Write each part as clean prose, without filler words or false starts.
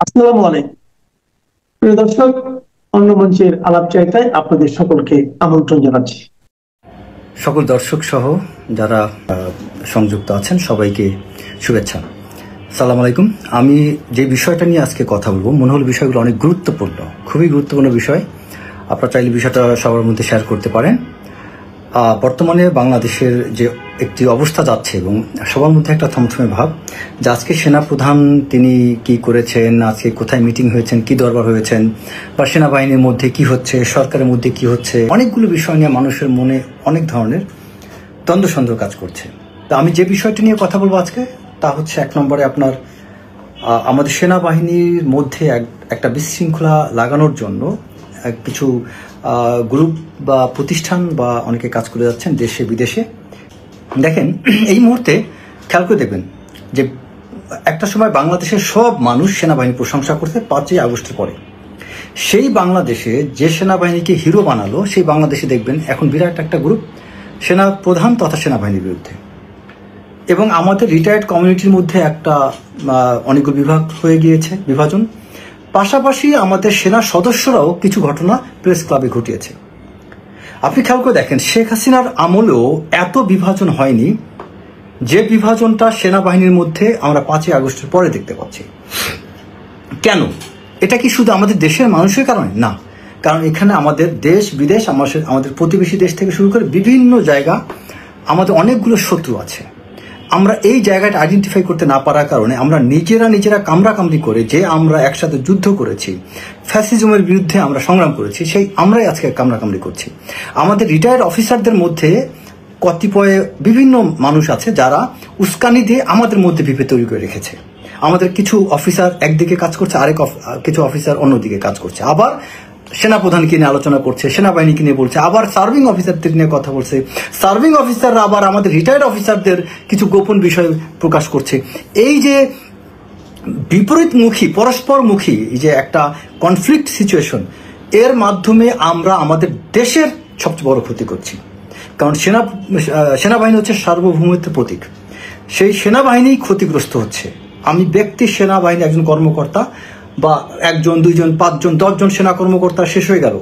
আসসালামু আলাইকুম প্রিয় দর্শক, অন্য মঞ্চের আলাপচারিতায় আপনাদের সকলকে আমন্ত্রণ জানাচ্ছি। সকল দর্শক সহ যারা সংযুক্ত আছেন সবাইকে শুভেচ্ছা। সালাম আলাইকুম। আমি যে বিষয়টা নিয়ে আজকে কথা বলবো, মনে হলো বিষয়গুলো অনেক গুরুত্বপূর্ণ, খুবই গুরুত্বপূর্ণ বিষয়। আপনারা চাইলে বিষয়টা সবার মধ্যে শেয়ার করতে পারেন। বর্তমানে বাংলাদেশের যে একটি অবস্থা যাচ্ছে এবং সবার মধ্যে একটা থমথমে ভাব যে আজকে সেনাপ্রধান তিনি কি করেছেন, আজকে কোথায় মিটিং হয়েছেন, কি দরবার হয়েছেন, বা সেনাবাহিনীর মধ্যে কি হচ্ছে, সরকারের মধ্যে কি হচ্ছে, অনেকগুলো বিষয় নিয়ে মানুষের মনে অনেক ধরনের দ্বন্দ্ব সন্দেহ কাজ করছে। তা আমি যে বিষয়টি নিয়ে কথা বলবো আজকে তা হচ্ছে এক নম্বরে আপনার আমাদের সেনাবাহিনীর মধ্যে একটা বিশৃঙ্খলা লাগানোর জন্য কিছু গ্রুপ বা প্রতিষ্ঠান বা অনেকে কাজ করে যাচ্ছেন দেশে বিদেশে। দেখেন, এই মুহূর্তে খেয়াল করে দেখবেন যে একটা সময় বাংলাদেশের সব মানুষ সেনাবাহিনীর প্রশংসা করতে 5ই আগস্টের পরে। সেই বাংলাদেশে যে সেনাবাহিনীকে হিরো বানালো, সেই বাংলাদেশে দেখবেন এখন বিরাট একটা গ্রুপ সেনা প্রধান তথা সেনাবাহিনীর বিরুদ্ধে। এবং আমাদের রিটায়ার্ড কমিউনিটির মধ্যে একটা অনেকগুলো বিভাগ হয়ে গিয়েছে, বিভাজন। পাশাপাশি আমাদের সেনা সদস্যরাও কিছু ঘটনা প্রেস ক্লাবে ঘটিয়েছে। আপনি খেয়াল করে দেখেন, শেখ হাসিনার আমলেও এত বিভাজন হয়নি যে বিভাজনটা সেনাবাহিনীর মধ্যে আমরা 5ই আগস্টের পরে দেখতে পাচ্ছি। কেন? এটা কি শুধু আমাদের দেশের মানুষের কারণে? না, কারণ এখানে আমাদের দেশ বিদেশ, আমাদের প্রতিবেশী দেশ থেকে শুরু করে বিভিন্ন জায়গা আমাদের অনেকগুলো শত্রু আছে। আমরা এই জায়গাটা আইডেন্টিফাই করতে না পারার কারণে আমরা নিজেরা কামড়াকামড়ি করে, যে আমরা একসাথে যুদ্ধ করেছি, ফ্যাসিজমের বিরুদ্ধে আমরা সংগ্রাম করেছি, সেই আমরাই আজকে কামড়াকামড়ি করছি। আমাদের রিটায়ার্ড অফিসারদের মধ্যে কতিপয় বিভিন্ন মানুষ আছে যারা উস্কানি দিয়ে আমাদের মধ্যে বিভেদ তৈরি করে রেখেছে। আমাদের কিছু অফিসার একদিকে কাজ করছে, কিছু অফিসার অন্যদিকে কাজ করছে। আবার সেনাপ্রধানকে নিয়ে আলোচনা করছে, সেনাবাহিনীকে নিয়ে বলছে, আবার সার্ভিং অফিসারদের নিয়ে কথা বলছে। সার্ভিং অফিসাররা আবার আমাদের রিটায়ার্ড অফিসারদের কিছু গোপন বিষয় প্রকাশ করছে। এই যে বিপরীতমুখী, পরস্পরমুখী এই যে একটা কনফ্লিক্ট সিচুয়েশন, এর মাধ্যমে আমরা আমাদের দেশের সবচেয়ে বড় ক্ষতি করছি। কারণ সেনাবাহিনী হচ্ছে সার্বভৌমত্বের প্রতীক। সেই সেনাবাহিনী ক্ষতিগ্রস্ত হচ্ছে। আমি ব্যক্তি সেনাবাহিনী একজন কর্মকর্তা বা 1 জন 2 জন 5 জন 10 জন সেনা কর্মকর্তা শেষ হয়ে গেল,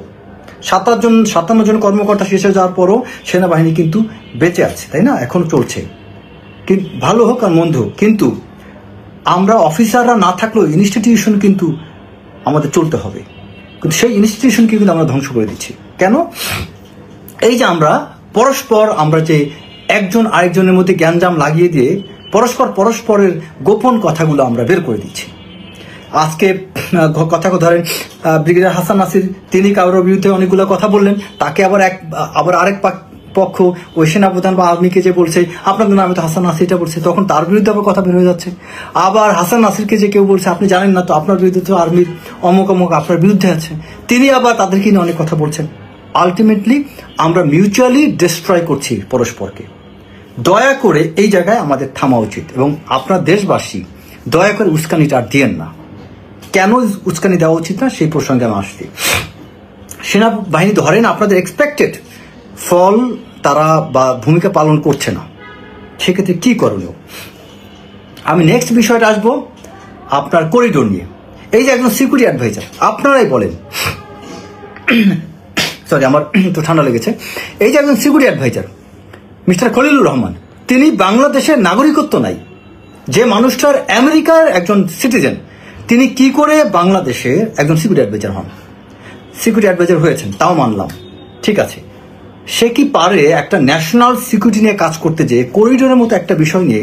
57 জন কর্মকর্তা শেষ হয়ে যাওয়ার পরও সেনাবাহিনী কিন্তু বেঁচে আছে, তাই না? এখন চলছে, কিন্তু ভালো হোক আর মন্দ হোক, কিন্তু আমরা অফিসাররা না থাকলেও ইনস্টিটিউশন কিন্তু আমাদের চলতে হবে। কিন্তু সেই ইনস্টিটিউশনকে কিন্তু আমরা ধ্বংস করে দিচ্ছি। কেন? এই যে আমরা যে একজন আরেকজনের মধ্যে জ্ঞানজাম লাগিয়ে দিয়ে পরস্পরের গোপন কথাগুলো আমরা বের করে দিচ্ছি। আজকে কথা ধরেন, ব্রিগেডিয়ার হাসান নাসির তিনি কারোর বিরুদ্ধে অনেকগুলো কথা বললেন, তাকে আবার আরেক পক্ষ ওই সেনাপ্রধান বা আর্মিকে যে বলছে আপনাদের নামে তো হাসান নাসিরটা বলছে, তখন তার বিরুদ্ধে আবার কথা বের হয়ে যাচ্ছে। আবার হাসান নাসিরকে যে কেউ বলছে আপনি জানেন না তো, আপনার বিরুদ্ধে তো আর্মির অমুক আপনার বিরুদ্ধে আছে, তিনি আবার তাদেরকে নিয়ে অনেক কথা বলছেন। আলটিমেটলি আমরা মিউচুয়ালি ডিস্ট্রয় করছি পরস্পরকে। দয়া করে এই জায়গায় আমাদের থামা উচিত। এবং আপনার দেশবাসী দয়া করে উস্কানিটা আর দিয়েন না। কেন উস্কানি দেওয়া উচিত না সেই প্রসঙ্গে আমি আসছি। সেনাবাহিনী ধরেন আপনাদের এক্সপেক্টেড ফল তারা বা ভূমিকা পালন করছে না, সেক্ষেত্রে কি করণীয়? আমি নেক্সট বিষয়টা আসবো আপনার করিডোর নিয়ে। এই যে একজন সিকিউরিটি অ্যাডভাইজার, আপনারাই বলেন, সরি আমার তো ঠান্ডা লেগেছে। এই যে একজন security adviser mister Khalilur Rahman, তিনি বাংলাদেশের নাগরিকত্ব নাই, যে মানুষটার আমেরিকার একজন সিটিজেন, তিনি কি করে বাংলাদেশের একজন সিকিউরিটি অ্যাডভাইজার হন? সিকিউরিটি অ্যাডভাইজার হয়েছেন তাও মানলাম, ঠিক আছে। সে কি পারে একটা ন্যাশনাল সিকিউরিটি নিয়ে কাজ করতে, যে করিডোরের মতো একটা বিষয় নিয়ে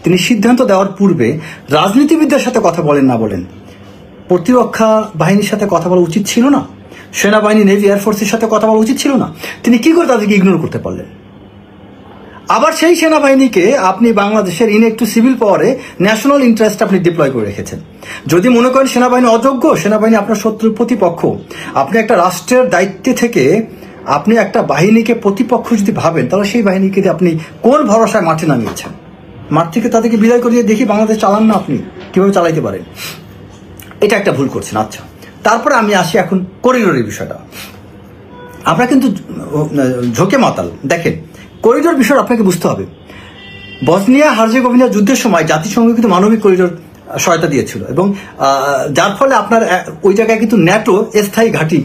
তিনি সিদ্ধান্ত দেওয়ার পূর্বে রাজনীতিবিদদের সাথে কথা বলেন না বলেন, প্রতিরক্ষা বাহিনীর সাথে কথা বলা উচিত ছিল না? সেনাবাহিনী, নেভি, এয়ারফোর্সের সাথে কথা বলা উচিত ছিল না? তিনি কি করে তাদেরকে ইগনোর করতে পারলেন? আবার সেই সেনাবাহিনীকে আপনি বাংলাদেশের একটু সিভিল পাওয়ারে ন্যাশনাল ইন্টারেস্ট আপনি ডিপ্লয় করে রেখেছেন। যদি মনে করেন সেনাবাহিনী অযোগ্য, সেনাবাহিনী আপনার শত্রুর প্রতিপক্ষ, আপনি একটা রাষ্ট্রের দায়িত্বে থেকে আপনি একটা বাহিনীকে প্রতিপক্ষ যদি ভাবেন, তাহলে সেই বাহিনীকে আপনি কোন ভরসায় মাঠে নামিয়েছেন? মাঠ থেকে তাদেরকে বিদায় করিয়ে দেখি বাংলাদেশ চালান না, আপনি কিভাবে চালাইতে পারেন? এটা একটা ভুল করছেন। আচ্ছা, তারপরে আমি আসি এখন করিডোরের বিষয়টা। আমরা কিন্তু ঝোঁকে মাতাল। দেখেন, করিডোর বিষয় আপনাকে বুঝতে হবে। বসনিয়া হার্জেগোভিনা যুদ্ধের সময় জাতিসংঘ কিন্তু মানবিক করিডোর সহায়তা দিয়েছিল এবং যার ফলে আপনার ওই জায়গায় কিন্তু ন্যাটো স্থায়ী ঘাঁটি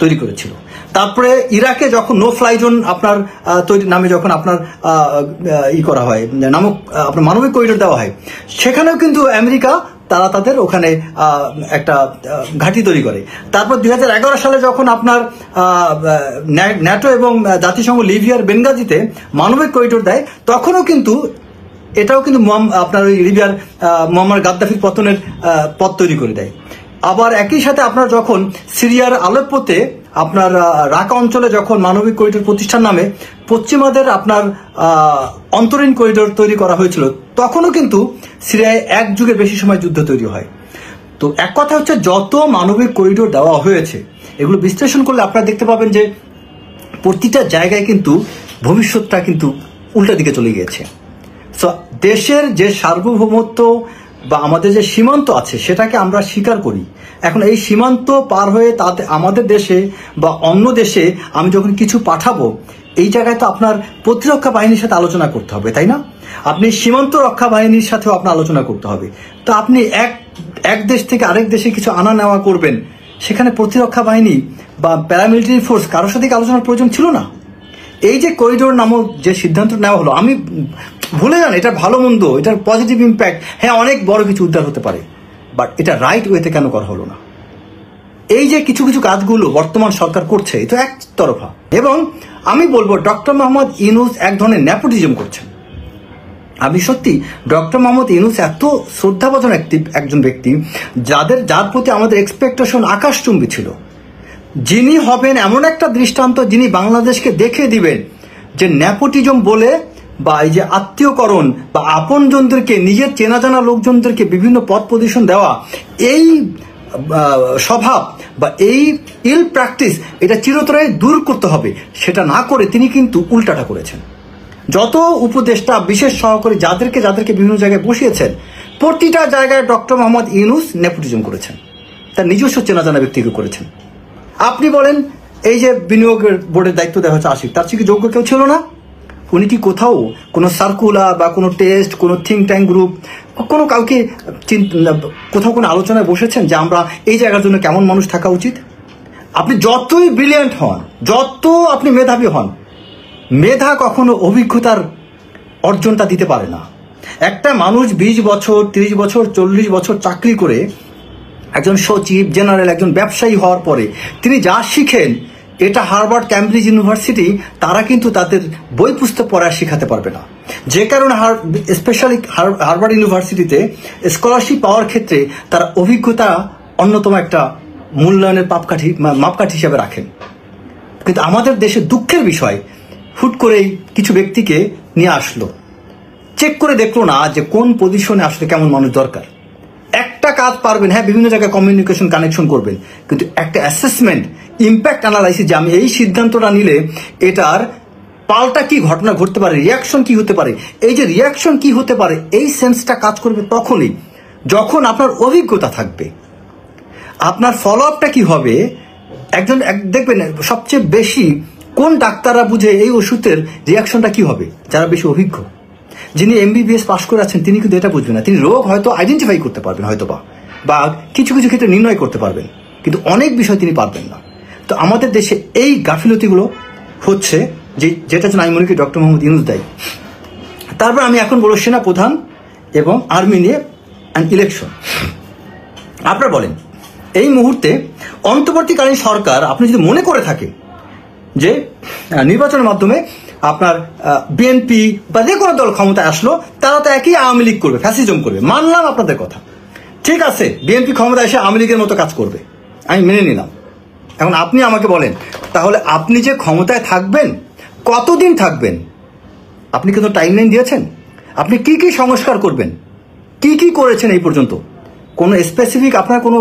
তৈরি করেছিল। তারপরে ইরাকে যখন নো ফ্লাই জোন আপনার তৈরি নামে যখন আপনার করা হয় নামক আপনার মানবিক করিডোর দেওয়া হয়, সেখানেও কিন্তু আমেরিকা তারা তাদের ওখানে একটা ঘাঁটি তৈরি করে। তারপর 2011 সালে যখন আপনার ন্যাটো এবং জাতিসংঘ লিবিয়ার বেনগাজিতে মানবিক করিডোর দেয়, তখনও কিন্তু এটাও কিন্তু আপনার ওই লিবিয়ার মুয়াম্মার গাদ্দাফির পতনের পথ তৈরি করে দেয়। আবার একই সাথে আপনার যখন সিরিয়ার আলেপ্পোতে আপনার রাকা অঞ্চলে যখন মানবিক করিডোর প্রতিষ্ঠান নামে পশ্চিমাদের আপনার অন্তরীণ করিডোর তৈরি করা হয়েছিল, তখনও কিন্তু সিরিয়ায় এক যুগের বেশি সময় যুদ্ধ তৈরি হয়। তো এক কথা হচ্ছে, যত মানবিক করিডোর দেওয়া হয়েছে এগুলো বিশ্লেষণ করলে আপনারা দেখতে পাবেন যে প্রতিটা জায়গায় কিন্তু ভবিষ্যৎটা কিন্তু উল্টা দিকে চলে গিয়েছে। সো দেশের যে সার্বভৌমত্ব বা আমাদের যে সীমান্ত আছে সেটাকে আমরা স্বীকার করি। এখন এই সীমান্ত পার হয়ে তাতে আমাদের দেশে বা অন্য দেশে আমি যখন কিছু পাঠাবো, এই জায়গায় তো আপনার প্রতিরক্ষা বাহিনীর সাথে আলোচনা করতে হবে, তাই না? আপনি সীমান্ত রক্ষা বাহিনীর সাথেও আপনার আলোচনা করতে হবে। তো আপনি এক দেশ থেকে আরেক দেশে কিছু আনা নেওয়া করবেন, সেখানে প্রতিরক্ষা বাহিনী বা প্যারামিলিটারি ফোর্স কারোর সাথে আলোচনার প্রয়োজন ছিল না। এই যে করিডোর নামক যে সিদ্ধান্ত নেওয়া হলো, আমি ভুলে যান এটার ভালো মন্দ, এটার পজিটিভ ইম্প্যাক্ট, হ্যাঁ অনেক বড় কিছু উদ্ধার হতে পারে, বাট এটা রাইট ওয়েতে কেন করা হলো না? এই যে কিছু কিছু কাজগুলো বর্তমান সরকার করছে, এটা একতরফা। এবং আমি বলবো ডক্টর মোহাম্মদ ইউনূস এক ধরনের নেপোটিজম করছেন। আমি সত্যি ডক্টর মোহাম্মদ ইউনূস এত শ্রদ্ধাভাজন একজন ব্যক্তি, যার প্রতি আমাদের এক্সপেকটেশন আকাশচুম্বী ছিল। যিনি হবেন এমন একটা দৃষ্টান্ত, যিনি বাংলাদেশকে দেখে দিবেন যে নেপোটিজম বলে বা এই যে আত্মীয়করণ বা আপনজনদেরকে, নিজের চেনা জানা লোকজনদেরকে বিভিন্ন পদ পজিশন দেওয়া, এই স্বভাব বা এই ইল প্র্যাকটিস এটা চিরতরে দূর করতে হবে। সেটা না করে তিনি কিন্তু উল্টাটা করেছেন। যত উপদেষ্টা, বিশেষ সহকারী যাদেরকে বিভিন্ন জায়গায় বসিয়েছেন, প্রতিটা জায়গায় ডক্টর মোহাম্মদ ইউনূস নেপোটিজম করেছেন, তার নিজস্ব চেনা জানা ব্যক্তিকে করেছেন। আপনি বলেন এই যে বিনিয়োগের বোর্ডের দায়িত্ব দেওয়া হচ্ছে আশিক, তার থেকে যোগ্য কেউ ছিল না? উনি কি কোথাও কোনো সার্কুলার বা কোনো টেস্ট, কোনো থিঙ্ক ট্যাঙ্ক গ্রুপ, কোনো কাউকে কোথাও কোনো আলোচনায় বসেছেন যে আমরা এই জায়গার জন্য কেমন মানুষ থাকা উচিত? আপনি যতই ব্রিলিয়ান্ট হন, যত আপনি মেধাবী হন, মেধা কখনো অভিজ্ঞতার অর্জনটা দিতে পারে না। একটা মানুষ 20 বছর, 30 বছর, 40 বছর চাকরি করে একজন সচিব, জেনারেল, একজন ব্যবসায়ী হওয়ার পরে তিনি যা শিখেন, এটা হার্ভার্ড, ক্যামব্রিজ ইউনিভার্সিটি তারা কিন্তু তাদের বই পুস্তক পড়া শেখাতে পারবে না। যে কারণে স্পেশালি হার্ভার্ড ইউনিভার্সিটিতে স্কলারশিপ পাওয়ার ক্ষেত্রে তারা অভিজ্ঞতা অন্যতম একটা মূল্যায়নের মাপকাঠি হিসেবে রাখেন। কিন্তু আমাদের দেশে দুঃখের বিষয়, হুট করেই কিছু ব্যক্তিকে নিয়ে আসলো, চেক করে দেখলো না যে কোন পজিশনে আসলে কেমন মানুষ দরকার। একটা কাজ পারবেন, হ্যাঁ বিভিন্ন জায়গায় কমিউনিকেশন কানেকশন করবেন, কিন্তু একটা অ্যাসেসমেন্ট, ইম্প্যাক্ট অ্যানালাইসিস, যে আমি এই সিদ্ধান্তটা নিলে এটার পাল্টা কি ঘটনা ঘটতে পারে, রিয়াকশন কি হতে পারে, এই যে রিয়াকশন কি হতে পারে, এই সেন্সটা কাজ করবে তখনই যখন আপনার অভিজ্ঞতা থাকবে। আপনার ফলো আপটা কি হবে, দেখবেন সবচেয়ে বেশি কোন ডাক্তাররা বুঝে এই ওষুধের রিয়াকশনটা কি হবে, যারা বেশি অভিজ্ঞ। যিনি MBBS পাস করে আছেন তিনি কিন্তু এটা বুঝবেন না, তিনি রোগ হয়তো আইডেন্টিফাই করতে পারবেন হয়তো বা কিছু কিছু ক্ষেত্রে নির্ণয় করতে পারবেন, কিন্তু অনেক বিষয় তিনি পারবেন না। তো আমাদের দেশে এই গাফিলতিগুলো হচ্ছে, যেটার জন্য আমি মনে করি ডক্টর মোহাম্মদ ইউনূস দায়ী। তারপর আমি এখন বলবো সেনা প্রধান এবং আর্মি নিয়ে ইলেকশন। আপনারা বলেন এই মুহূর্তে অন্তর্বর্তীকালীন সরকার, আপনি যদি মনে করে থাকে যে নির্বাচনের মাধ্যমে আপনার বিএনপি বা যে কোনো দল ক্ষমতায় আসলো, তারা তো একই আওয়ামী লীগ করবে, ফ্যাসিজম করবে, মানলাম আপনাদের কথা, ঠিক আছে, বিএনপি ক্ষমতায় এসে আওয়ামী লীগের মতো কাজ করবে, আমি মেনে নিলাম। এখন আপনি আমাকে বলেন, তাহলে আপনি যে ক্ষমতায় থাকবেন, কতদিন থাকবেন? আপনি কিন্তু টাইমলাইন দিয়েছেন? আপনি কি কি সংস্কার করবেন, কি কি করেছেন এই পর্যন্ত? কোনো স্পেসিফিক আপনার কোনো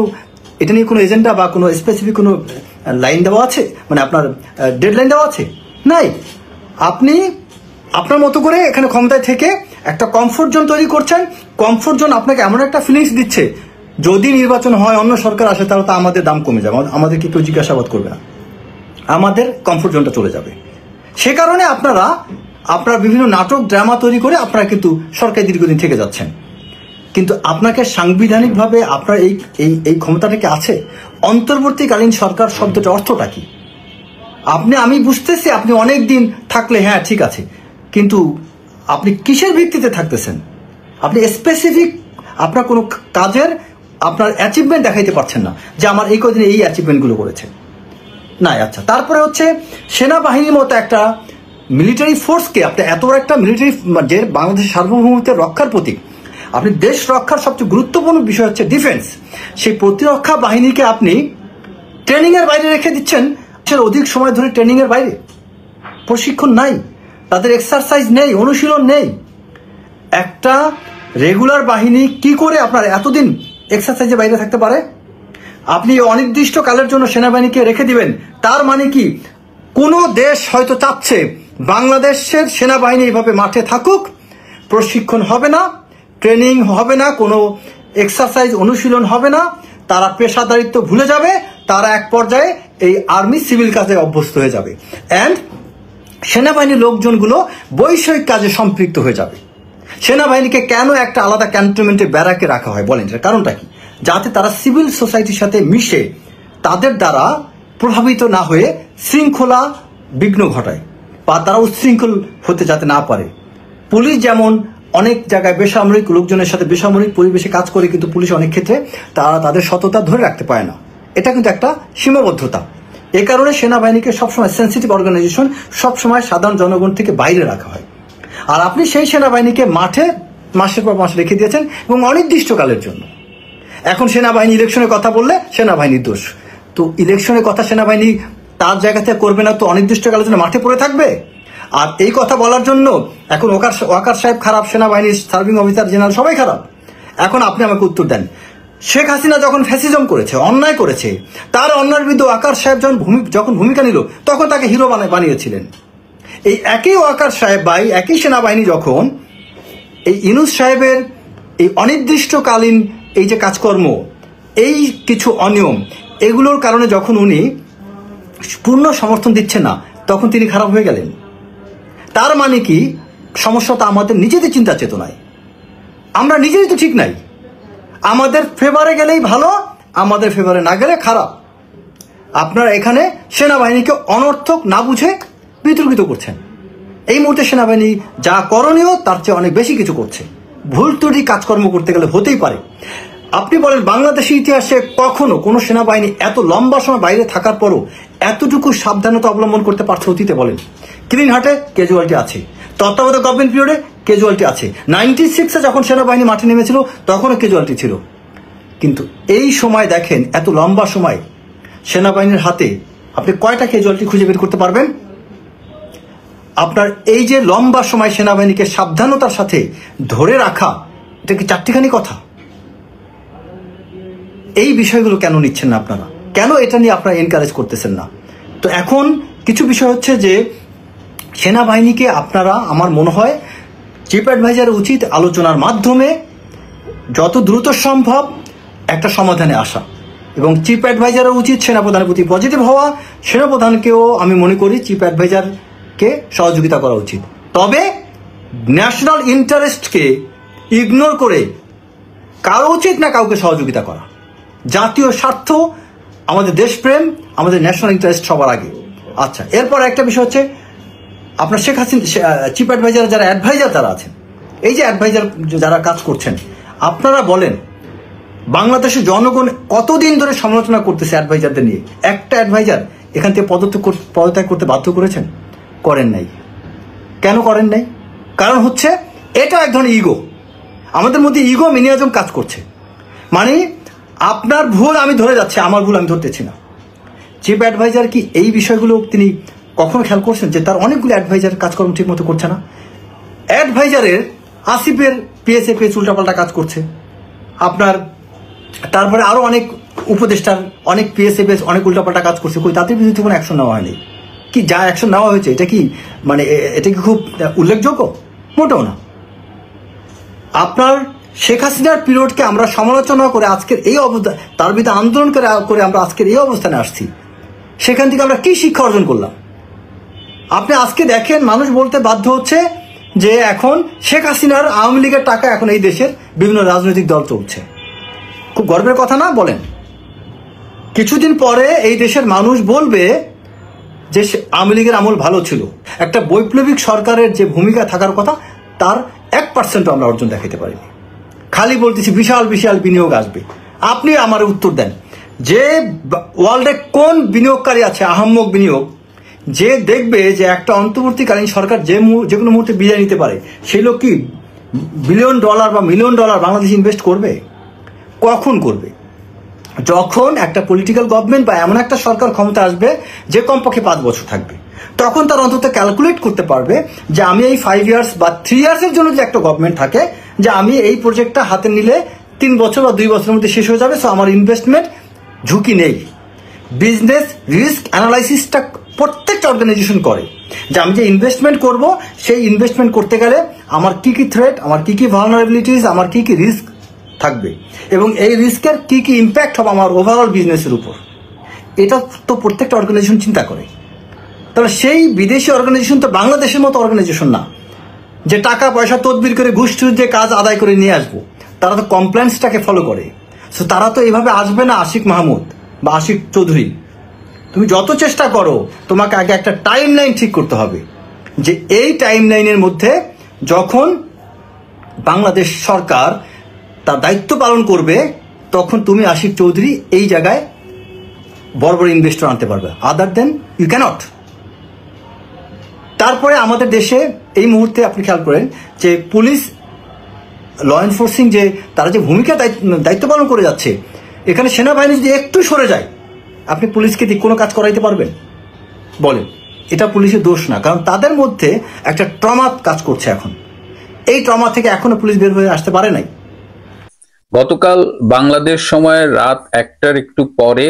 এটা নিয়ে কোনো এজেন্ডা বা কোনো স্পেসিফিক কোনো লাইন দেওয়া আছে, মানে আপনার ডেডলাইন দেওয়া আছে? নাই। আপনি আপনার মতো করে এখানে ক্ষমতায় থেকে একটা কমফোর্ট জোন তৈরি করছেন। কমফোর্ট জোন আপনাকে এমন একটা ফিলিংস দিচ্ছে, যদি নির্বাচন হয়, অন্য সরকার আসে, তাহলে তো আমাদের দাম কমে যাবে, আমাদেরকে কেউ জিজ্ঞাসাবাদ করবে না, আমাদের কমফোর্ট জোনটা চলে যাবে। সে কারণে আপনার বিভিন্ন নাটক, ড্রামা তৈরি করে আপনারা কিন্তু সরকারি দীর্ঘদিন থেকে যাচ্ছেন। কিন্তু আপনাকে সাংবিধানিকভাবে আপনার এই এই এই ক্ষমতাটা কি আছে? অন্তর্বর্তীকালীন সরকার শব্দটা অর্থটা কি? আমি বুঝতেছি আপনি অনেক দিন থাকলে হ্যাঁ ঠিক আছে, কিন্তু আপনি কিসের ভিত্তিতে থাকতেছেন? আপনি স্পেসিফিক আপনার কোনো কাজের আপনার অ্যাচিভমেন্ট দেখাইতে পারছেন না যে আমার এই কদিনে এই অ্যাচিভমেন্টগুলো করেছে না। আচ্ছা, তারপরে হচ্ছে সেনাবাহিনীর মতো একটা মিলিটারি ফোর্সকে আপনি এত বড় একটা মিলিটারি, যে বাংলাদেশের সার্বভৌমত্বের রক্ষার প্রতীক, আপনি দেশ রক্ষার সবচেয়ে গুরুত্বপূর্ণ বিষয় হচ্ছে ডিফেন্স, সেই প্রতিরক্ষা বাহিনীকে আপনি ট্রেনিং এর বাইরে রেখে দিচ্ছেন। অধিক সময় ধরে ট্রেনিং এর বাইরে, প্রশিক্ষণ নাই, তাদের এক্সারসাইজ নেই, অনুশীলন নেই। একটা রেগুলার বাহিনী কি করে আপনার এতদিন এক্সারসাইজের বাইরে থাকতে পারে? আপনি অনির্দিষ্ট কালের জন্য সেনাবাহিনীকে রেখে দিবেন, তার মানে কি কোনো দেশ হয়তো চাচ্ছে বাংলাদেশের সেনাবাহিনী এইভাবে মাঠে থাকুক, প্রশিক্ষণ হবে না, ট্রেনিং হবে না, কোনো এক্সারসাইজ অনুশীলন হবে না, তারা পেশাদারিত্ব ভুলে যাবে, তারা এক পর্যায়ে এই আর্মি সিভিল কাজে অভ্যস্ত হয়ে যাবে, অ্যান্ড সেনাবাহিনীর লোকজনগুলো বৈষয়িক কাজে সম্পৃক্ত হয়ে যাবে। সেনাবাহিনীকে কেন একটা আলাদা ক্যান্টনমেন্টে ব্যারাকে রাখা হয় বলেন, এর কারণটা কি? যাতে তারা সিভিল সোসাইটির সাথে মিশে তাদের দ্বারা প্রভাবিত না হয়ে শৃঙ্খলা বিঘ্ন ঘটায়, বা তারা উচ্ছৃঙ্খল হতে যাতে না পারে। পুলিশ যেমন অনেক জায়গায় বেসামরিক লোকজনের সাথে বেসামরিক পরিবেশে কাজ করে, কিন্তু পুলিশ অনেক ক্ষেত্রে তারা তাদের সততা ধরে রাখতে পারে না, এটা কিন্তু একটা সীমাবদ্ধতা। এ কারণে সেনাবাহিনীকে সবসময় সেন্সিটিভ অর্গানাইজেশন, সবসময় সাধারণ জনগণ থেকে বাইরে রাখা হয়। আর আপনি সেই সেনাবাহিনীকে মাঠে মাসের পর মাস রেখে দিয়েছেন এবং অনির্দিষ্টকালের জন্য। এখন সেনাবাহিনী ইলেকশনের কথা বললে সেনাবাহিনীর দোষ, তো ইলেকশনের কথা সেনাবাহিনী তার জায়গা থেকে করবে না, তো অনির্দিষ্টকালের জন্য মাঠে পড়ে থাকবে। আর এই কথা বলার জন্য এখন ওয়াকার সাহেব খারাপ, সেনাবাহিনীর সার্ভিং অফিসার জেনারেল সবাই খারাপ। এখন আপনি আমাকে উত্তর দেন, শেখ হাসিনা যখন ফ্যাসিজম করেছে, অন্যায় করেছে, তার অন্যায়ের বিরুদ্ধে ওয়াকার সাহেব যখন ভূমিকা নিল, তখন তাকে হিরো বানিয়েছিলেন। এই একই ওয়াকার সাহেব বা একই সেনাবাহিনী যখন এই ইউনূস সাহেবের এই অনির্দিষ্টকালীন এই যে কাজকর্ম, এই কিছু অনিয়ম, এগুলোর কারণে যখন উনি পূর্ণ সমর্থন দিচ্ছেন না, তখন তিনি খারাপ হয়ে গেলেন। তার মানে কি সমস্যাটা আমাদের নিজেদের চিন্তা চেতনায়, আমরা নিজেই তো ঠিক নাই। আমাদের ফেভারে গেলেই ভালো, আমাদের ফেভারে না গেলে খারাপ। আপনারা এখানে সেনাবাহিনীকে অনর্থক না বুঝে বিতর্কিত করছেন। এই মুহূর্তে সেনাবাহিনী যা করণীয় তার চেয়ে অনেক বেশি কিছু করছে। ভুল ত্রুটি কাজকর্ম করতে গেলে হতেই পারে। আপনি বলেন বাংলাদেশের ইতিহাসে কখনো কোনো সেনাবাহিনী এত লম্বা সময় বাইরে থাকার পরও এতটুকু সাবধানতা অবলম্বন করতে পারছে অতীতে? বলেন। ক্লিন হার্টে ক্যাজুয়ালিটি আছে, তত্ত্বাবধায়ক গভর্নমেন্ট পিরিয়ডে ক্যাজুয়ালিটি আছে, 96-এ যখন সেনাবাহিনী মাঠে নেমেছিল তখনও ক্যাজুয়ালিটি ছিল। কিন্তু এই সময় দেখেন, এত লম্বা সময় সেনাবাহিনীর হাতে আপনি কয়টা ক্যাজুয়ালিটি খুঁজে বের করতে পারবেন? আপনার এই যে লম্বা সময় সেনাবাহিনীকে সাবধানতার সাথে ধরে রাখা, এটা কি চারটিখানি কথা? এই বিষয়গুলো কেন নিচ্ছেন না আপনারা? কেন এটা নিয়ে আপনারা এনকারেজ করতেছেন না? তো এখন কিছু বিষয় হচ্ছে যে সেনাবাহিনীকে আপনারা, আমার মনে হয় চিফ অ্যাডভাইজার উচিত আলোচনার মাধ্যমে যত দ্রুত সম্ভব একটা সমাধানে আসা, এবং চিফ অ্যাডভাইজারও উচিত সেনাপ্রধানের প্রতি পজিটিভ হওয়া। সেনাপ্রধানকেও আমি মনে করি চিফ অ্যাডভাইজারকে সহযোগিতা করা উচিত। তবে ন্যাশনাল ইন্টারেস্টকে ইগনোর করে কারো উচিত না কাউকে সহযোগিতা করা। জাতীয় স্বার্থ, আমাদের দেশপ্রেম, আমাদের ন্যাশনাল ইন্টারেস্ট সবার আগে। আচ্ছা, এরপর একটা বিষয় হচ্ছে আপনার শেখ হাসিনা চিফ অ্যাডভাইজার যারা অ্যাডভাইজার যারা আছেন, এই যে অ্যাডভাইজার যারা কাজ করছেন, আপনারা বলেন বাংলাদেশের জনগণ কতদিন ধরে সমালোচনা করতেছে অ্যাডভাইজারদের নিয়ে? একটা অ্যাডভাইজার এখান থেকে পদত্যাগ করতে বাধ্য করেছেন? করেন নাই। কেন করেন নাই? কারণ হচ্ছে এটা এক ধরনের ইগো, আমাদের মধ্যে ইগো মিনিয়াজম কাজ করছে। মানে আপনার ভুল আমি ধরে যাচ্ছি, আমার ভুল আমি ধরতেছি না। চিফ অ্যাডভাইজার কি এই বিষয়গুলো তিনি কখনো খেয়াল করছেন যে তার অনেকগুলো অ্যাডভাইজার কাজকর্ম ঠিক মতো করছে না? অ্যাডভাইজারের আসিফের পিএসএফ উল্টাপাল্টা কাজ করছে, আপনার তারপরে আরো অনেক উপদেষ্টার অনেক পিএসএফ অনেক উল্টাপাল্টা কাজ করছে, কই তাদের বিরুদ্ধে কোনো অ্যাকশন নেওয়া হয়নি। কি যা অ্যাকশন নেওয়া হয়েছে এটা কি মানে এটা কি খুব উল্লেখযোগ্য? মোটেও না। আপনার শেখ হাসিনার পিরিয়ডকে আমরা সমালোচনা করে আজকের এই অবস্থা, তার বিরুদ্ধে আন্দোলন করে আমরা আজকের এই অবস্থানে আসছি। সেখান থেকে আমরা কি শিক্ষা অর্জন করলাম? আপনি আজকে দেখেন মানুষ বলতে বাধ্য হচ্ছে যে এখন শেখ হাসিনার আওয়ামী লীগের টাকা এখন এই দেশের বিভিন্ন রাজনৈতিক দল চলছে। খুব গর্বের কথা না বলেন? কিছুদিন পরে এই দেশের মানুষ বলবে যে আওয়ামী লীগের আমল ভালো ছিল। একটা বৈপ্লবিক সরকারের যে ভূমিকা থাকার কথা তার 1% আমরা অর্জন দেখাতে পারিনি। খালি বলতেছি বিশাল বিশাল বিনিয়োগ আসবে। আপনি আমার উত্তর দেন, যে ওয়ার্ল্ডে কোন বিনিয়োগকারী আছে আহাম্মক বিনিয়োগ, যে দেখবে যে একটা অন্তর্বর্তীকালীন সরকার যে কোনো মুহূর্তে বিদায় নিতে পারে, সেই লোক কি $বিলিয়ন বা $মিলিয়ন বাংলাদেশ ইনভেস্ট করবে? কখন করবে? যখন একটা পলিটিক্যাল গভর্নমেন্ট বা এমন একটা সরকার ক্ষমতা আসবে যে কমপক্ষে 5 বছর থাকবে, তখন তার অন্তত ক্যালকুলেট করতে পারবে যে আমি এই 5 ইয়ার্স বা 3 ইয়ার্সের জন্য যে একটা গভর্নমেন্ট থাকে, যে আমি এই প্রজেক্টটা হাতে নিলে 3 বছর বা 2 বছরের মধ্যে শেষ হয়ে যাবে, সো আমার ইনভেস্টমেন্ট ঝুঁকি নেই। বিজনেস রিস্ক অ্যানালাইসিসটা প্রত্যেকটা অর্গানাইজেশন করে, যে আমি যে ইনভেস্টমেন্ট করব সেই ইনভেস্টমেন্ট করতে গেলে আমার কি কি থ্রেট, আমার কি কি ভালনারেবিলিটিস, আমার কি কি রিস্ক থাকবে, এবং এই রিস্কের কি কি ইম্প্যাক্ট হবে আমার ওভারঅল বিজনেসের উপর, এটা তো প্রত্যেকটা অর্গানাইজেশন চিন্তা করে। তাহলে সেই বিদেশি অর্গানাইজেশন তো বাংলাদেশের মতো অর্গানাইজেশন না, যে টাকা পয়সা তদবির করে ঘুষ টুস দিয়ে কাজ আদায় করে নিয়ে আসবো। তারা তো কমপ্লেন্সটাকে ফলো করে। সো তারা তো এইভাবে আসবে না আশিক মাহমুদ বা আশিক চৌধুরী। তুমি যত চেষ্টা করো, তোমাকে আগে একটা টাইম লাইন ঠিক করতে হবে, যে এই টাইম লাইনের মধ্যে যখন বাংলাদেশ সরকার তার দায়িত্ব পালন করবে, তখন তুমি আশিক চৌধুরী এই জায়গায় বড় বড় ইনভেস্টর আনতে পারবে। আদার দেন ইউ ক্যানট। তারপরে আমাদের দেশে এই মুহূর্তে আপনি খেয়াল করেন যে পুলিশ, ল এনফোর্সিং যে তারা যে ভূমিকা দায়িত্ব পালন করে যাচ্ছে, এখানে সেনাবাহিনী যদি একটু সরে যায়, আপনি পুলিশকে দিয়ে কোনো কাজ করাইতে পারবেন? বলেন। এটা পুলিশের দোষ না, কারণ তাদের মধ্যে একটা ট্রমা কাজ করছে এখন। এই ট্রমা থেকে এখনো পুলিশ বের হয়ে আসতে পারে নাই। গতকাল বাংলাদেশ সময়ের রাত 1টার একটু পরে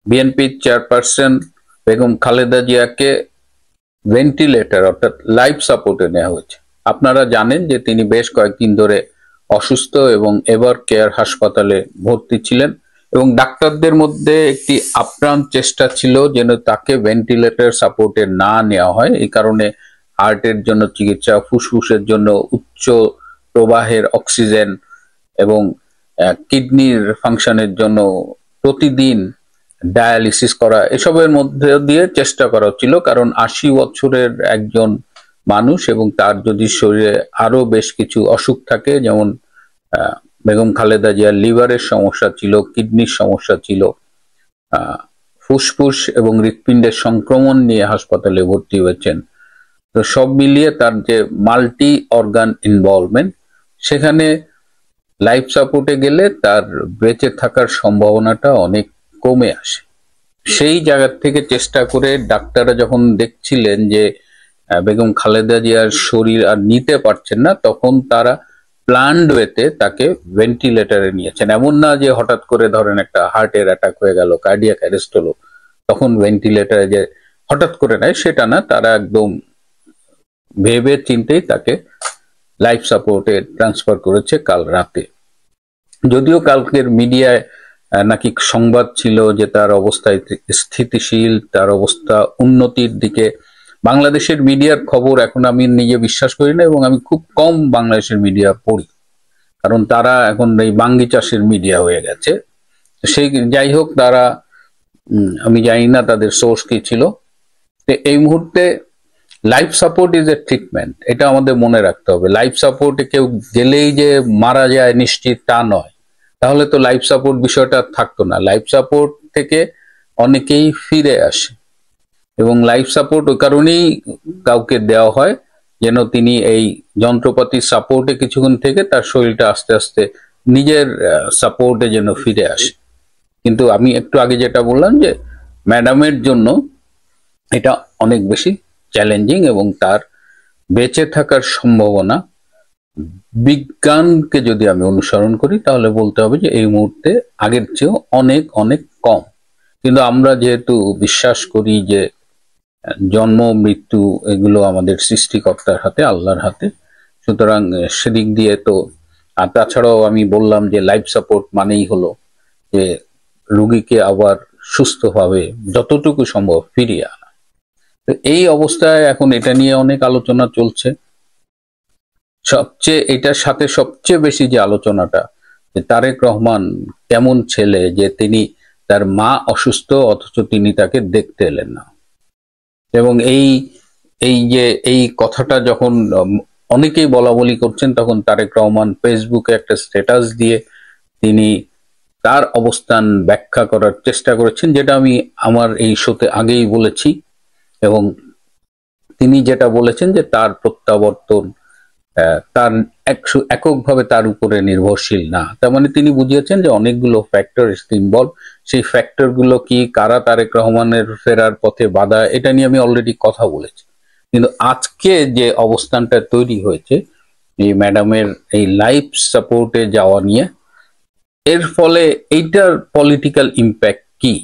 বিএনপির চেয়ারপারসন বেগম খালেদা জিয়াকে ভেন্টিলেটর অর্থাৎ লাইফ সাপোর্টে নেওয়া হয়েছে। আপনারা জানেন যে তিনি বেশ কয়েকদিন ধরে অসুস্থ এবং এভার কেয়ার হাসপাতালে ভর্তি ছিলেন, এবং ডাক্তারদের মধ্যে একটি আপ্রাণ চেষ্টা ছিল যেন তাকে ভেন্টিলেটর সাপোর্টে না নেওয়া হয়। এই কারণে হার্টের জন্য চিকিৎসা, ফুসফুসের জন্য উচ্চ প্রবাহের অক্সিজেন এবং কিডনির ফাংশনের জন্য প্রতিদিন ডায়ালিসিস করা, এসবের মধ্যে দিয়ে চেষ্টা করা হচ্ছিল। কারণ 80 বছরের একজন মানুষ এবং তার যদি শরীরে আরো বেশ কিছু অসুখ থাকে, যেমন বেগম খালেদা জিয়ার লিভারের সমস্যা ছিল, কিডনির সমস্যা ছিল, ফুসফুস এবং হৃৎপিণ্ডের সংক্রমণ নিয়ে হাসপাতালে ভর্তি হয়েছেন। তো সব মিলিয়ে তার যে মাল্টি অর্গান ইনভলভমেন্ট, সেখানে লাইফ সাপোর্টে গেলে তার বেঁচে থাকার সম্ভাবনাটা অনেক কমে আসে। সেই জায়গা থেকে চেষ্টা করে ডাক্তাররা যখন দেখছিলেন যে বেগম খালেদা জিয়ার শরীর আর নিতে পারছেন না, তখন তারা প্ল্যান্ড ওয়েতে তাকে ভেন্টিলেটরে নিয়েছেন। এমন না যে হঠাৎ করে ধরেন একটা হার্টের অ্যাটাক হয়ে গেল, কার্ডিয়াক অ্যারেস্ট হলো, তখন ভেন্টিলেটরে যে হঠাৎ করে নেয় সেটা না, তারা একদম ভেবে চিন্তেই তাকে লাইফ সাপোর্টে ট্রান্সফার করেছে কাল রাতে। যদিও কালকের মিডিয়ায় নাকি সংবাদ ছিল যে তার অবস্থা স্থিতিশীল, তার অবস্থা উন্নতির দিকে। বাংলাদেশের মিডিয়ার খবর এখন আমি নিজে বিশ্বাস করি না, এবং আমি খুব কম বাংলাদেশের মিডিয়া পড়ি, কারণ তারা এখন এই বাঙ্গি চাষের মিডিয়া হয়ে গেছে। সেই যাই হোক, তারা আমি জানি না তাদের সোর্স কি ছিল। তো এই মুহূর্তে life support is a treatment, এটা আমাদের মনে রাখতে হবে। লাইফ সাপোর্টে কেউ গেলেই যে মারা যায় নিশ্চিত তা নয়, তাহলে তো লাইফ সাপোর্ট বিষয়টা থাকতো না। লাইফ সাপোর্ট থেকে অনেকেই ফিরে আসে, এবং লাইফ সাপোর্ট ওই কারণেই কাউকে দেওয়া হয় যেন তিনি এই যন্ত্রপাতির সাপোর্টে কিছুক্ষণ থেকে তার শরীরটা আস্তে আস্তে নিজের সাপোর্টে যেন ফিরে আসে। কিন্তু আমি একটু আগে যেটা বললাম যে ম্যাডামের জন্য এটা অনেক বেশি চ্যালেঞ্জিং, এবং তার বেঁচে থাকার সম্ভাবনা বিজ্ঞানকে যদি আমি অনুসরণ করি তাহলে বলতে হবে যে এই মুহূর্তে আগের চেয়েও অনেক অনেক কম। কিন্তু আমরা যেহেতু বিশ্বাস করি যে জন্ম মৃত্যু এগুলো আমাদের সৃষ্টিকর্তার হাতে, আল্লাহর হাতে, সুতরাং সেদিক দিয়ে তো। আর তাছাড়াও আমি বললাম যে লাইফ সাপোর্ট মানেই হলো যে রুগীকে আবার সুস্থভাবে যতটুকু সম্ভব ফিরিয়ে আনা। তো এই অবস্থায় এখন এটা নিয়ে অনেক আলোচনা চলছে। এটার সাথে সবচেয়ে বেশি যে আলোচনাটা, যে তারেক রহমান কেমন ছেলে যে তিনি তার মা অসুস্থ অথচ তিনি তাকে দেখতে এলেন না। এবং এই এই যে এই কথাটা যখন অনেকেই বলা বলি করছেন, তখন তারেক রহমান ফেসবুকে একটা স্ট্যাটাস দিয়ে তিনি তার অবস্থান ব্যাখ্যা করার চেষ্টা করেছেন, যেটা আমি আমার এই শোতে আগেই বলেছি। এবং তিনি যেটা বলেছেন যে তার প্রত্যাবর্তন তার এককভাবে তার উপরে নির্ভরশীল না। তার মানে তিনি বুঝিয়েছেন যে অনেকগুলো ফ্যাক্টর ইনভলভ। সেই ফ্যাক্টর গুলো কি, কারা তারেক রহমানের ফেরার পথে বাধা, এটা নিয়ে আমি অলরেডি কথা বলেছি। কিন্তু আজকে যে অবস্থানটা তৈরি হয়েছে এই ম্যাডামের এই লাইফ সাপোর্টে যাওয়া নিয়ে, এর ফলে এইটার পলিটিক্যাল ইম্প্যাক্ট কি,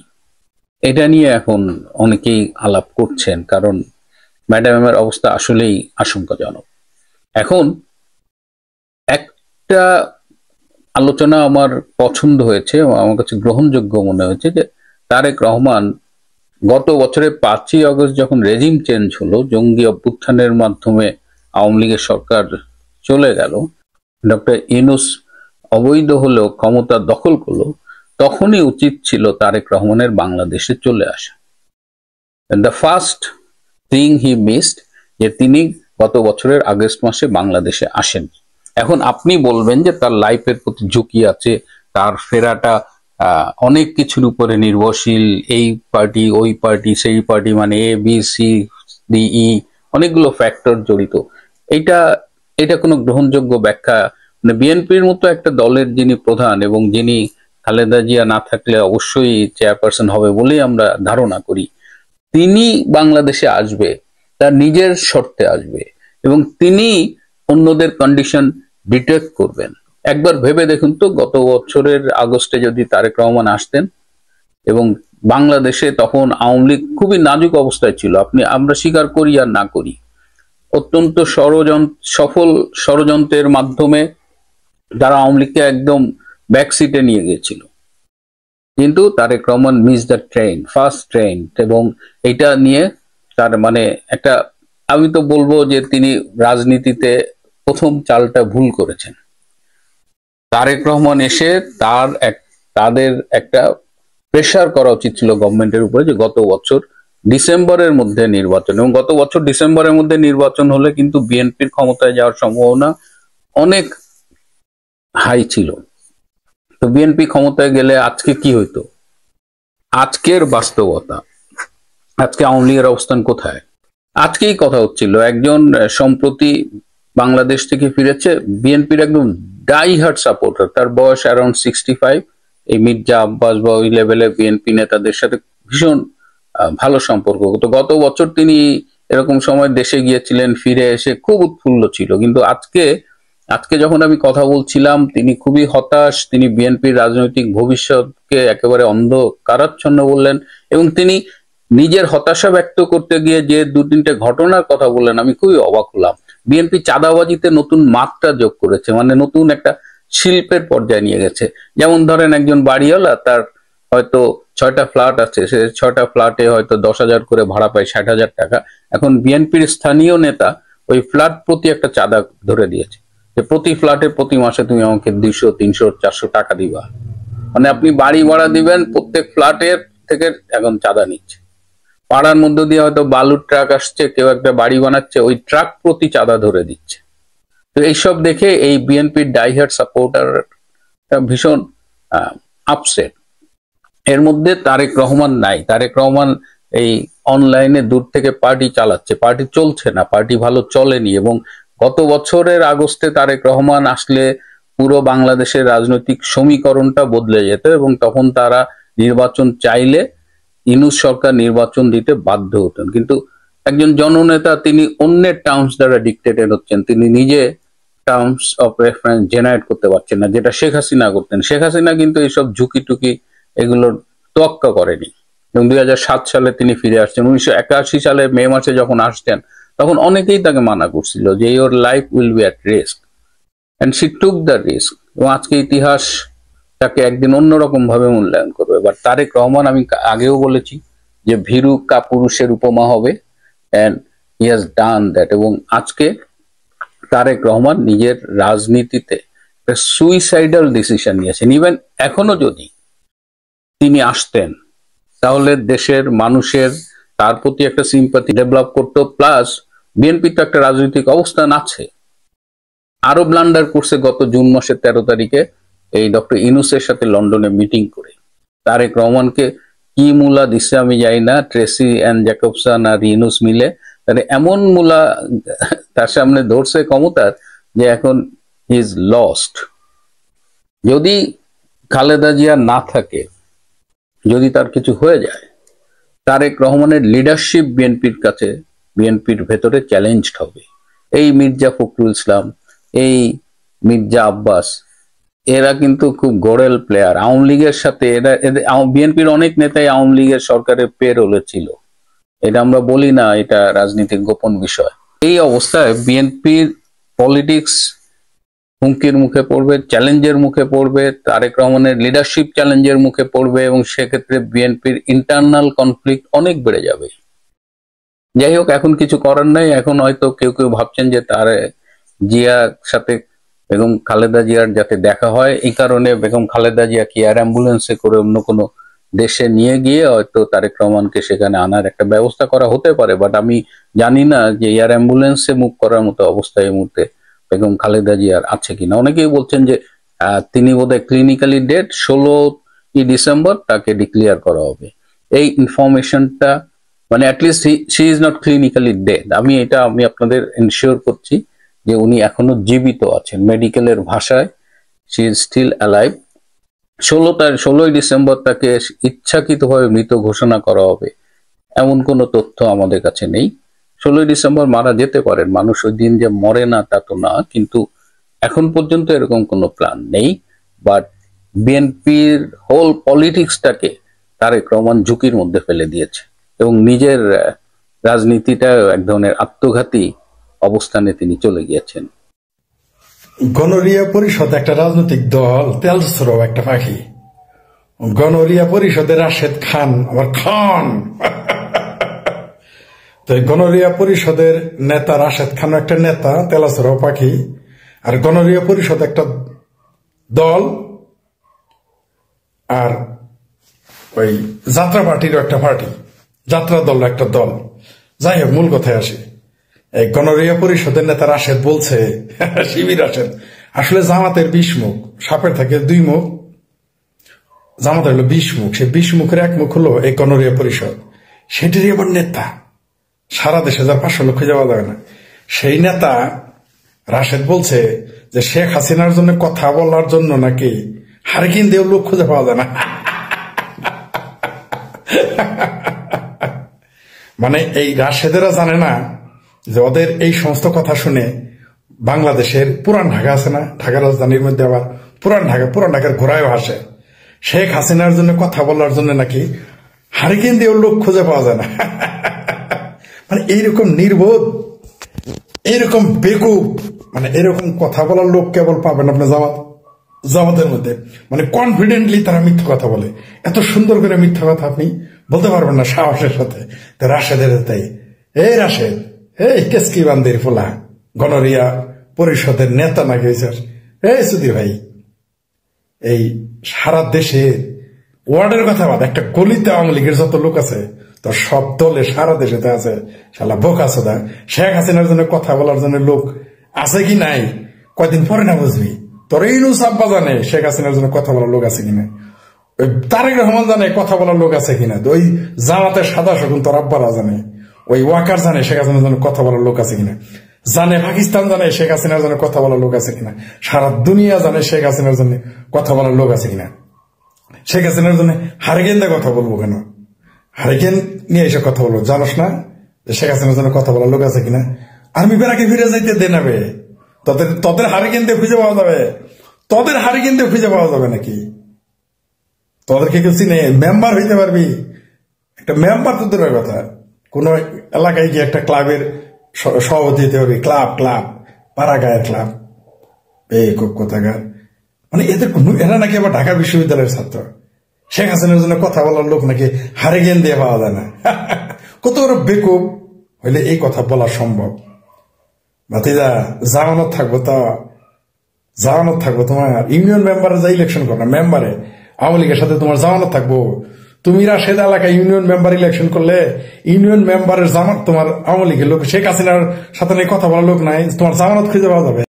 এটা নিয়ে এখন অনেকেই আলাপ করছেন। কারণ ম্যাডামের অবস্থা আসলেই আশঙ্কাজনক। এখন একটা আলোচনা আমার পছন্দ হয়েছে, আমার কাছে গ্রহণযোগ্য মনে হয়েছে, যে তারেক রহমান গত বছরের 5ই আগস্ট যখন রেজিম চেঞ্জ হলো, জঙ্গি অভ্যুত্থানের মাধ্যমে আওয়ামী লীগের সরকার চলে গেল, ডক্টর ইউনূস অবৈধ হলেও ক্ষমতা দখল করলো, তখনই উচিত ছিল তারেক রহমানের বাংলাদেশে চলে আসা। The first thing he missed, যে তিনি গত বছরের আগস্ট মাসে বাংলাদেশে আসেন। এখন আপনি বলবেন যে তার লাইফের প্রতি ঝুঁকি আছে, তার ফেরাটা অনেক কিছুর উপরে নির্ভরশীল, এই পার্টি ওই পার্টি সেই পার্টি, মানে A B C D E অনেকগুলো ফ্যাক্টর জড়িত। এটা কোনো গ্রহণযোগ্য ব্যাখ্যা, মানে বিএনপির মতো একটা দলের যিনি প্রধান এবং যিনি খালেদা জিয়া না থাকলে অবশ্যই চেয়ারপারসন হবে বলেই আমরা ধারণা করি, তিনি বাংলাদেশে আসবে, তার নিজের শর্তে আসবে এবং তিনি অন্যদের কন্ডিশন ডিটেক্ট করবেন। একবার ভেবে দেখুন তো, গত বছরের আগস্টে যদি তারেক রহমান আসতেন, এবং বাংলাদেশে তখন আওয়ামী লীগ খুবই নাজুক অবস্থায় ছিল, আমরা স্বীকার করি আর না করি, অত্যন্ত সফল ষড়যন্ত্রের মাধ্যমে যারা আওয়ামী লীগকে একদম ব্যাকসিটে নিয়ে গিয়েছিল। কিন্তু Tarek Rahman miss the train, first train. এবং এটা নিয়ে তার মানে একটা, আমি তো বলবো যে তিনি রাজনীতিতে প্রথম চালটা ভুল করেছেন। তারেক রহমান এসে তাদের একটা প্রেশার করা উচিত ছিল গভর্নমেন্টের উপরে, যে গত বছর ডিসেম্বরের মধ্যে নির্বাচন, এবং গত বছর ডিসেম্বরের মধ্যে নির্বাচন হলে কিন্তু বিএনপির ক্ষমতায় যাওয়ার সম্ভাবনা অনেক হাই ছিল। তো বিএনপি ক্ষমতায় গেলে আজকে কি হইতো? আজকের বাস্তবতা, আজকে আওয়ামী লীগের অবস্থান কোথায়? আজকেই কথা হচ্ছিল, একজন সম্প্রতি বাংলাদেশ থেকে ফিরেছে, বিএনপির একদম ডাই হার্ট সাপোর্টার, তার বয়স অ্যারাউন্ড 65, এই মির্জা আব্বাস বা ওই লেভেলের বিএনপি নেতাদের সাথে ভীষণ ভালো সম্পর্ক। তো গত বছর তিনি এরকম সময় দেশে গিয়েছিলেন, ফিরে এসে খুব উৎফুল্ল ছিল। কিন্তু আজকে যখন আমি কথা বলছিলাম, তিনি খুবই হতাশ, তিনি বিএনপির রাজনৈতিক ভবিষ্যৎকে একেবারে অন্ধকারাচ্ছন্ন বললেন, এবং তিনি নিজের হতাশা ব্যক্ত করতে গিয়ে যে 2-3টে ঘটনার কথা বললেন, আমি খুবই অবাক হলাম। বিএনপি চাঁদাবাজিতে নতুন মাত্রা যোগ করেছে, মানে নতুন একটা শিল্পের পর্যায়ে নিয়ে গেছে। যেমন ধরেন একজন বাড়িওয়ালা, তার হয়তো 6টা ফ্ল্যাট আছে, সে 6টা ফ্ল্যাটে হয়তো 10,000 করে ভাড়া পায়, 60,000 টাকা। এখন বিএনপির স্থানীয় নেতা ওই ফ্ল্যাট প্রতি একটা চাঁদা ধরে দিয়েছে, যে প্রতি ফ্ল্যাটে প্রতি মাসে তুমি আমাকে 200, 300, 400 টাকা দিবা। মানে আপনি বাড়ি ভাড়া দিবেন, প্রত্যেক ফ্ল্যাটের থেকে এখন চাঁদা নিচ্ছে। পাড়ার মধ্য দিয়ে হয়তো বালুর ট্রাক আসছে, কেউ একটা বাড়ি বানাচ্ছে, ওই ট্রাক প্রতি চাঁদা ধরে দিচ্ছে। তো এইসব দেখে এই বিএনপির ডাইহার্ট সাপোর্টার ভীষণ আপসেট। এর মধ্যে তারেক রহমান নাই। তারেক রহমান এই অনলাইনে দূর থেকে পার্টি চালাচ্ছে, পার্টি চলছে না, পার্টি ভালো চলেনি। এবং গত বছরের আগস্টে তারেক রহমান আসলে পুরো বাংলাদেশের রাজনৈতিক সমীকরণটা বদলে যেত, এবং তখন তারা নির্বাচন চাইলে ইউনূস সরকার নির্বাচন দিতে বাধ্য হতেন। কিন্তু একজন জননেতা, তিনি অন্যের টার্মস দ্বারা ডিক্টেটেড হচ্ছেন, তিনি নিজে টার্মস অফ রেফারেন্স জেনারেট করতে পারছেন না, যেটা শেখ হাসিনা করতেন। শেখ হাসিনা কিন্তু এইসব ঝুঁকি টুকি এগুলোর তোয়াক্কা করেনি, এবং 2007 সালে তিনি ফিরে আসছেন। 1981 সালে মে মাসে যখন আসছেন, তখন অনেকেই তাকে মানা করছিল যে your life will be at risk, and she took the risk. এবং আজকে ইতিহাস তাকে একদিন অন্যরকম ভাবে মূল্যায়ন করবে। এবার তারেক রহমান, আমি আগেও বলেছি যে ভীরু কাপুরুষের উপমা হবে, and he has done that. এবং আজকে তারেক রহমান নিজের রাজনীতিতে একটা সুইসাইডাল ডিসিশন নিয়েছেন। ইভেন এখনো যদি তিনি আসতেন তাহলে দেশের মানুষের তার প্রতি একটা সিম্পাথি ডেভেলপ করতো, প্লাস বিএনপির তো একটা রাজনৈতিক অবস্থান আছে। আরো ব্লান্ডার করছে গত জুন মাসের 13 তারিখে এই ডক্টর ইউনূসের সাথে লন্ডনে মিটিং করে। তারেক রহমানকে কি মূলা দিচ্ছে আমি জানি না, ট্রেসি অ্যান্ড জ্যাকবসন আর ইউনূস মিলে তাহলে এমন মূলা তার সামনে ধরছে ক্ষমতার যে এখন ইজ লস্ট। যদি খালেদা জিয়া না থাকে, যদি তার কিছু হয়ে যায়, তারেক রহমানের লিডারশিপ বিএনপির কাছে, বিএনপির ভেতরে চ্যালেঞ্জড হবে। এই মির্জা ফখরুল ইসলাম, এই মির্জা আব্বাস, এরা কিন্তু খুব গোড়েল প্লেয়ার। আওয়ামী লীগের সাথে এরা, বিএনপির অনেক নেতাই আওয়ামী লীগের সরকারের পেরোলে ছিল, এটা আমরা বলি না, এটা রাজনীতির গোপন বিষয়। এই অবস্থায় বিএনপির পলিটিক্স হুমকির মুখে পড়বে, চ্যালেঞ্জের মুখে পড়বে, তারেক রহমানের লিডারশিপ চ্যালেঞ্জের মুখে পড়বে, এবং সেক্ষেত্রে বিএনপির ইন্টারনাল কনফ্লিক্ট অনেক বেড়ে যাবে। যাই হোক, এখন কিছু করার নাই। এখন হয়তো কেউ কেউ ভাবছেন যে তার জিয়ার সাথে বেগম খালেদা জিয়ার যাতে দেখা হয়, এই কারণে বেগম খালেদা জিয়াকে এয়ার অ্যাম্বুলেন্সে করে অন্য কোনো দেশে নিয়ে গিয়ে হয়তো তারেক রহমানকে সেখানে আনার একটা ব্যবস্থা করা হতে পারে। বাট আমি জানি না যে এয়ার অ্যাম্বুলেন্সে মুভ করার মতো অবস্থা এই মুহূর্তে বেগম খালেদা জিয়ার আছে কিনা। অনেকেই বলছেন যে তিনি বোধহয় ক্লিনিক্যালি ডেড, 16ই ডিসেম্বর তাকে ডিক্লেয়ার করা হবে। এই ইনফরমেশনটা মানে at least she is not clinically dead. আমি আপনাদের এনশিওর করছি যে উনি এখনো জীবিত আছেন। মেডিকেলের ভাষায় শি ইজ স্টিল অ্যালাইভ। 16ই ডিসেম্বর তাকে ইচ্ছাকৃতভাবে মৃত ঘোষণা করা হবে এমন কোনো তথ্য আমাদের কাছে নেই। 16ই ডিসেম্বর মারা যেতে পারেন, মানুষ ওই দিন যে মরে না তা তো না, কিন্তু এখন পর্যন্ত এরকম কোনো প্ল্যান নেই। বাট বিএনপির হোল পলিটিক্সটাকে তারেক রহমান ঝুঁকির মধ্যে ফেলে দিয়েছে এবং নিজের রাজনীতিটা এক ধরনের আত্মঘাতী অবস্থানে তিনি চলে গিয়েছেন। গণরিয়া পরিষদ একটা রাজনৈতিক দল, তেলস্র একটা পাখি। গণরিয়া পরিষদের রাশেদ খান, আবার খান। তো গণরিয়া পরিষদের নেতা রাশেদ খান একটা নেতা, তেলাসর পাখি। আর গণরিয়া পরিষদ একটা দল, আর ওই যাত্রা পার্টিরও একটা পার্টি, যাত্রা দল একটা দল। যাই হোক, মূল কথায় আসি। এই গণরিয়া পরিষদের নেতা রাশেদ বলছে, শিবির রাশেদ, আসলে জামাতের 20 মুখ, সাপের থাকে 2 মুখ, জামাতের হলো 20 মুখ। সে 20 মুখের 1 মুখ হলো এই গণরিয়া পরিষদ। সেটিরই আবার নেতা, সারা দেশে 500 লোক খুঁজে পাওয়া যাবে না। সেই নেতা রাশেদ বলছে যে শেখ হাসিনার জন্য কথা বলার জন্য নাকি হারিকেন দিয়ে লোক খুঁজে পাওয়া যায় না। মানে এই রাশেদেরা জানে না যে ওদের এই সমস্ত কথা শুনে বাংলাদেশের পুরান ঢাকা আছে না, ঢাকা রাজধানীর মধ্যে আবার পুরান ঢাকার ঘোড়ায়ও হাসে। শেখ হাসিনার জন্য কথা বলার জন্য নাকি হারিকেন দিয়ে লোক খুঁজে পাওয়া যায় না। মানে এইরকম নির্বোধ, এইরকম বেকুব, মানে এরকম কথা বলার লোক কেবল পাবেন আপনি জামাতের মধ্যে। মানে কনফিডেন্টলি তারা মিথ্যা কথা বলে, এত সুন্দর করে মিথ্যা কথা আপনি বলতে পারবেন না সাহসের সাথে। তো রাশেদের তাই, এই রাশেদ, এই কেসকি বান্দির ফোলা গণরিয়া পরিষদের নেতা নাকি স্যার, এই সুধীর ভাই, এই সারা দেশে ওয়ার্ডের কথা বাদ, একটা গলিতে আওয়ামী লীগের যত লোক আছে তো সব দলে সারা দেশে আছে শালা বোকা সোদা। শেখ হাসিনার জন্য কথা বলার জন্য লোক আছে কি নাই কয়দিন পরে না বুঝবি। তোর ইউনূস আব্বা জানে শেখ হাসিনার জন্য কথা বলার লোক আছে কিনা, ওই তারেক রহমান জানে কথা বলার লোক আছে কিনা, ওই জামাতের সাদা শকুন তোর আব্বারা জানে, ওই ওয়াকার জানে শেখ হাসিনার জন্য কথা বলার লোক আছে কিনা, জানে পাকিস্তান জানে শেখ হাসিনার জন্য কথা বলার লোক আছে কিনা, সারা দুনিয়া জানে শেখ হাসিনার জন্য কথা বলার লোক আছে কিনা। শেখ হাসিনার জন্য হারিকেন দিয়ে কথা বলবো কেন? হারিকেন নিয়ে এসে কথা বলবো, জানোস না যে শেখ হাসিনার জন্য কথা বলার লোক আছে কিনা? আর্মি বেড়াকে ফিরে যাইতে দে নেবে, তোদের হারিকেন দিয়ে খুঁজে পাওয়া যাবে, তোদের হারিকেন দিয়ে খুঁজে পাওয়া যাবে নাকি? তোদেরকে কেউ চিনে মেম্বার হইতে পারবি? একটা মেম্বার তো দূরের কথা, কোন এলাকায় গিয়ে একটা ক্লাবের সভাপতি হতে পারবি, ক্লাব পাড়া গায়ের ক্লাব, এই কোথাকার। মানে এরা নাকি আবার ঢাকা বিশ্ববিদ্যালয়ের ছাত্র। শেখ হাসিনার জন্য কথা বলার লোক নাকি হারিকেন দিয়ে পাওয়া যায় না। কত বড় বেকুব হইলে এই কথা বলা সম্ভব? ভাতিজা জামানত থাকবো তোমার ইউনিয়ন মেম্বারে যা ইলেকশন করো না মেম্বারে আওয়ামী লীগের সাথে তোমার জামানত থাকবো। তুমি রাশেদ এলাকায় ইউনিয়ন মেম্বার ইলেকশন করলে ইউনিয়ন মেম্বারের জামানত তোমার আওয়ামী লীগের লোক, শেখ হাসিনার সাথে কথা বলার লোক নাই, তোমার জামানত খুঁজে পাওয়া যাবে।